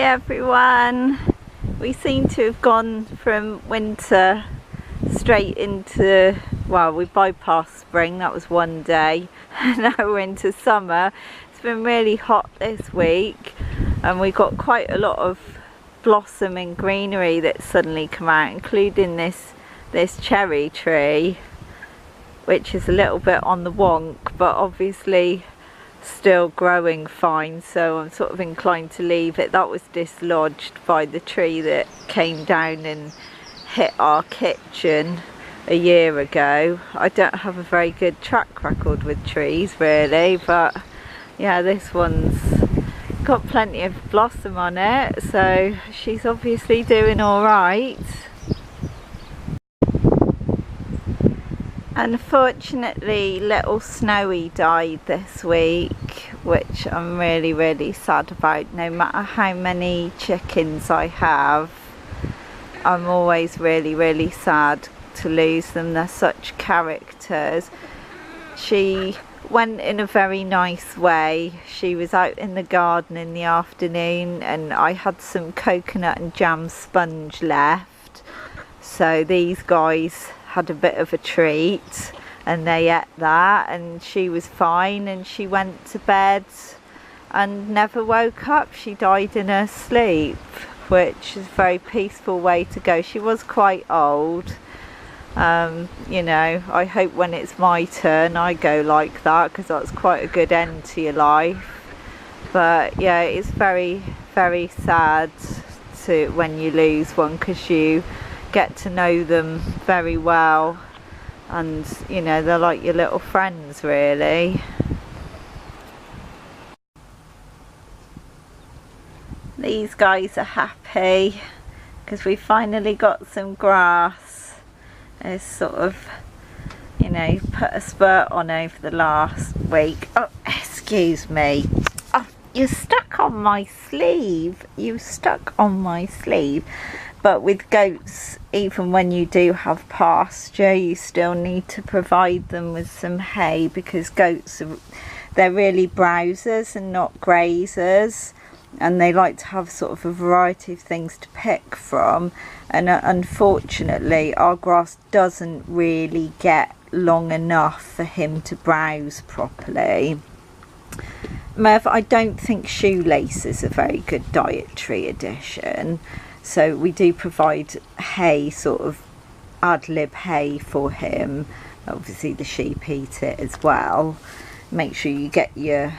everyone. We seem to have gone from winter straight into, well, we bypassed spring, that was one day, and now we're into summer. It's been really hot this week and we got quite a lot of blossom and greenery that's suddenly come out, including this cherry tree, which is a little bit on the wonk, but obviously still growing fine, so I'm sort of inclined to leave it. That was dislodged by the tree that came down and hit our kitchen a year ago. I don't have a very good track record with trees really, but yeah, this one's got plenty of blossom on it, so she's obviously doing all right. Unfortunately, little Snowy died this week, which I'm really sad about. No matter how many chickens I have, I'm always really sad to lose them. They're such characters. She went in a very nice way. She was out in the garden in the afternoon and I had some coconut and jam sponge left, so these guys had a bit of a treat and they ate that, and she was fine and she went to bed and never woke up. She died in her sleep, which is a very peaceful way to go. She was quite old. You know, I hope when it's my turn I go like that, because that's quite a good end to your life. But yeah, it's very sad to when you lose one, because you get to know them very well and you know, they're like your little friends really. These guys are happy because we finally got some grass. It's sort of, you know, put a spurt on over the last week. Oh, excuse me. Oh, you're stuck on my sleeve. You stuck on my sleeve. But with goats, even when you do have pasture, you still need to provide them with some hay, because goats they're really browsers and not grazers, and they like to have sort of a variety of things to pick from. And unfortunately our grass doesn't really get long enough for him to browse properly. Merv, I don't think shoelace is a very good dietary addition. So we do provide hay, sort of ad lib hay for him. Obviously the sheep eat it as well. Make sure you get your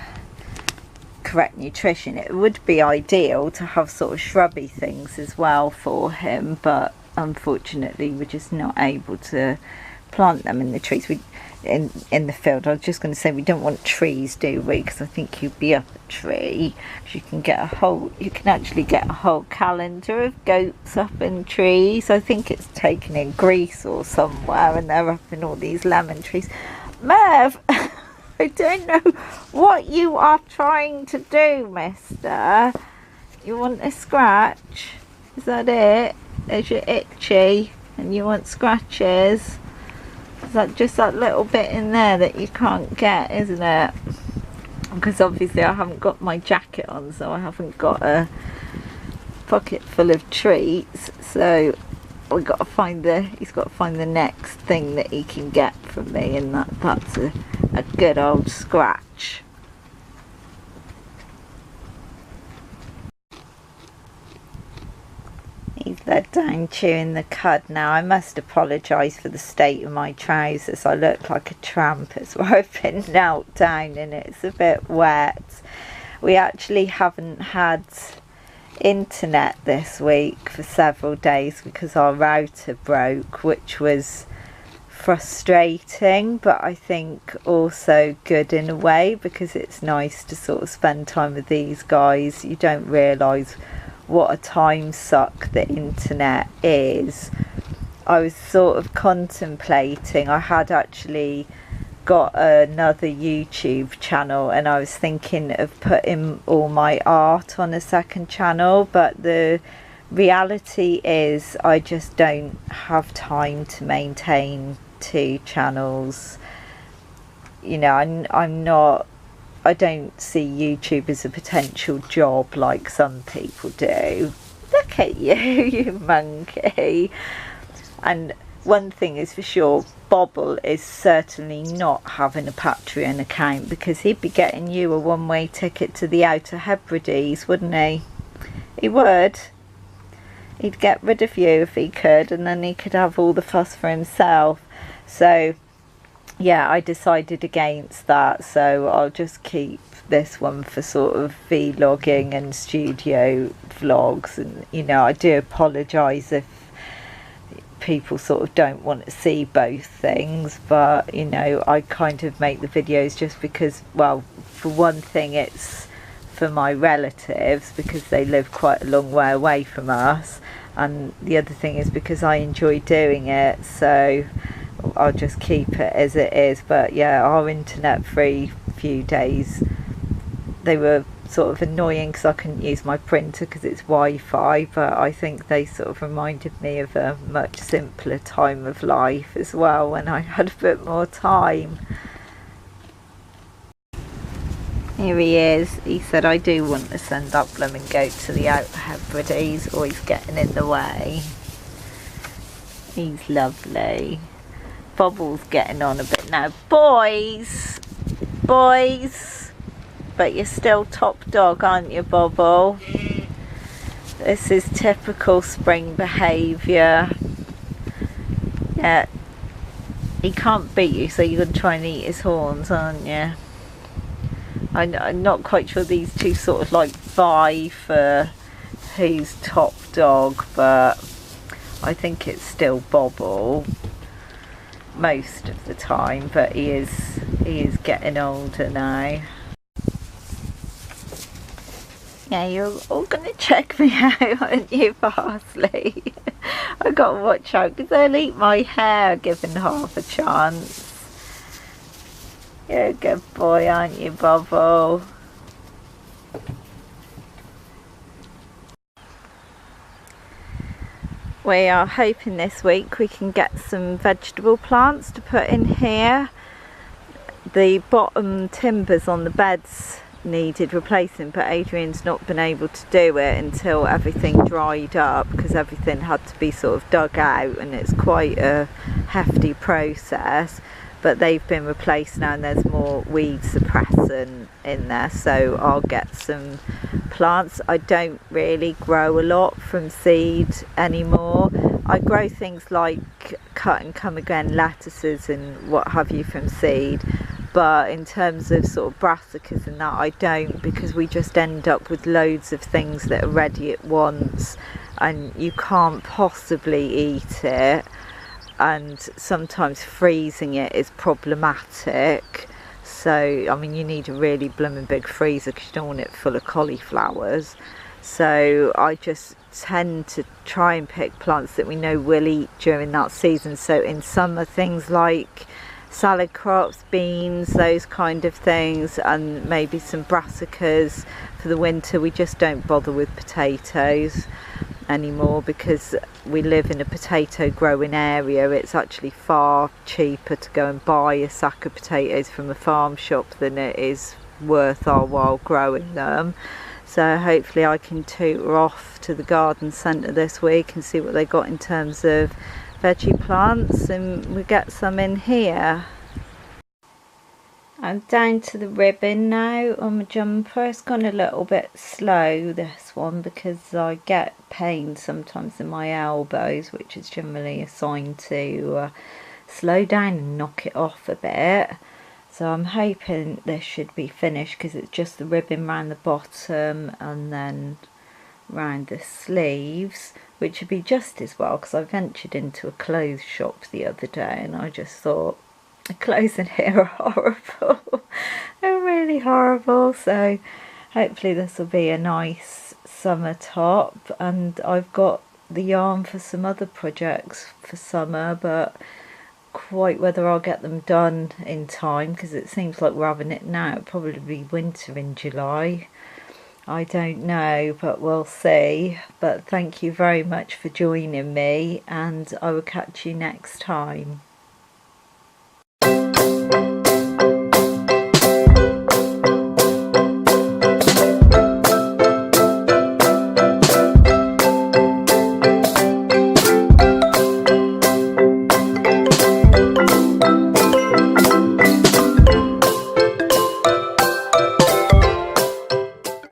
correct nutrition. It would be ideal to have sort of shrubby things as well for him, but unfortunately we're just not able to plant them in the trees. In the field. I was just going to say, we don't want trees, do we? Because I think you'd be up a tree. You can actually get a whole calendar of goats up in trees. I think it's taken in Greece or somewhere, and they're up in all these lemon trees. Merv, I don't know what you are trying to do, mister. You want a scratch? Is that it? Is you itchy and you want scratches? Is that just that little bit in there that you can't get, isn't it? Because obviously I haven't got my jacket on, so I haven't got a pocket full of treats, so he's got to find the next thing that he can get from me, and that's a good old scratch. He's led down chewing the cud now. I must apologise for the state of my trousers. I look like a tramp. It's where I've been knelt down and it's a bit wet. We actually haven't had internet this week for several days because our router broke, which was frustrating, but I think also good in a way, because it's nice to sort of spend time with these guys. You don't realise what a time suck the internet is. I was sort of contemplating, I had actually got another YouTube channel and I was thinking of putting all my art on a second channel, but the reality is I just don't have time to maintain 2 channels. You know, I'm not I don't see YouTube as a potential job like some people do. Look at you, you monkey. And one thing is for sure, Bobble is certainly not having a Patreon account, because he'd be getting you a one-way ticket to the Outer Hebrides, wouldn't he? He would. He'd get rid of you if he could, and then he could have all the fuss for himself. So yeah, I decided against that, so I'll just keep this one for sort of vlogging and studio vlogs. And you know, I do apologise if people sort of don't want to see both things, but you know, I kind of make the videos just because, well, for one thing it's for my relatives because they live quite a long way away from us, and the other thing is because I enjoy doing it, so I'll just keep it as it is. But yeah, our internet free few days, they were sort of annoying because I couldn't use my printer because it's Wi-Fi, but I think they sort of reminded me of a much simpler time of life as well, when I had a bit more time. Here he is. He said, I do want to send that blooming goat to the Outer Hebrides, or he's getting in the way. He's lovely. Bobble's getting on a bit now. Boys! Boys! But you're still top dog, aren't you, Bobble? This is typical spring behaviour. Yeah. He can't beat you, so you're going to try and eat his horns, aren't you? I'm not quite sure these two sort of like vie for who's top dog, but I think it's still Bobble most of the time, but he is getting older now. Yeah, you're all going to check me out, aren't you, Parsley? I've got to watch out because they'll eat my hair given half a chance. You're a good boy, aren't you, Bobble? We are hoping this week we can get some vegetable plants to put in here. The bottom timbers on the beds needed replacing, but Adrian's not been able to do it until everything dried up, because everything had to be sort of dug out and it's quite a hefty process. But they've been replaced now and there's more weed suppressant in there, so I'll get some plants. I don't really grow a lot from seed anymore. I grow things like cut and come again lettuces and what have you from seed, but in terms of sort of brassicas and that, I don't, because we just end up with loads of things that are ready at once and you can't possibly eat it. And sometimes freezing it is problematic, so I mean you need a really blooming big freezer because you don't want it full of cauliflowers. So I just tend to try and pick plants that we know we'll eat during that season. So in summer, things like salad crops, beans, those kind of things, and maybe some brassicas. For the winter we just don't bother with potatoes anymore because we live in a potato growing area. It's actually far cheaper to go and buy a sack of potatoes from a farm shop than it is worth our while growing them. So hopefully I can tutor off to the garden centre this week and see what they got in terms of veggie plants, and we get some in here. I'm down to the ribbon now on my jumper. It's gone a little bit slow, this one, because I get pain sometimes in my elbows, which is generally a sign to slow down and knock it off a bit. So I'm hoping this should be finished because it's just the ribbon round the bottom and then round the sleeves, which would be just as well because I ventured into a clothes shop the other day and I just thought, the clothes in here are horrible. They're really horrible. So hopefully this will be a nice summer top, and I've got the yarn for some other projects for summer, but quite whether I'll get them done in time because it seems like we're having it now. It'll probably be winter in July. I don't know, but we'll see. But thank you very much for joining me, and I will catch you next time.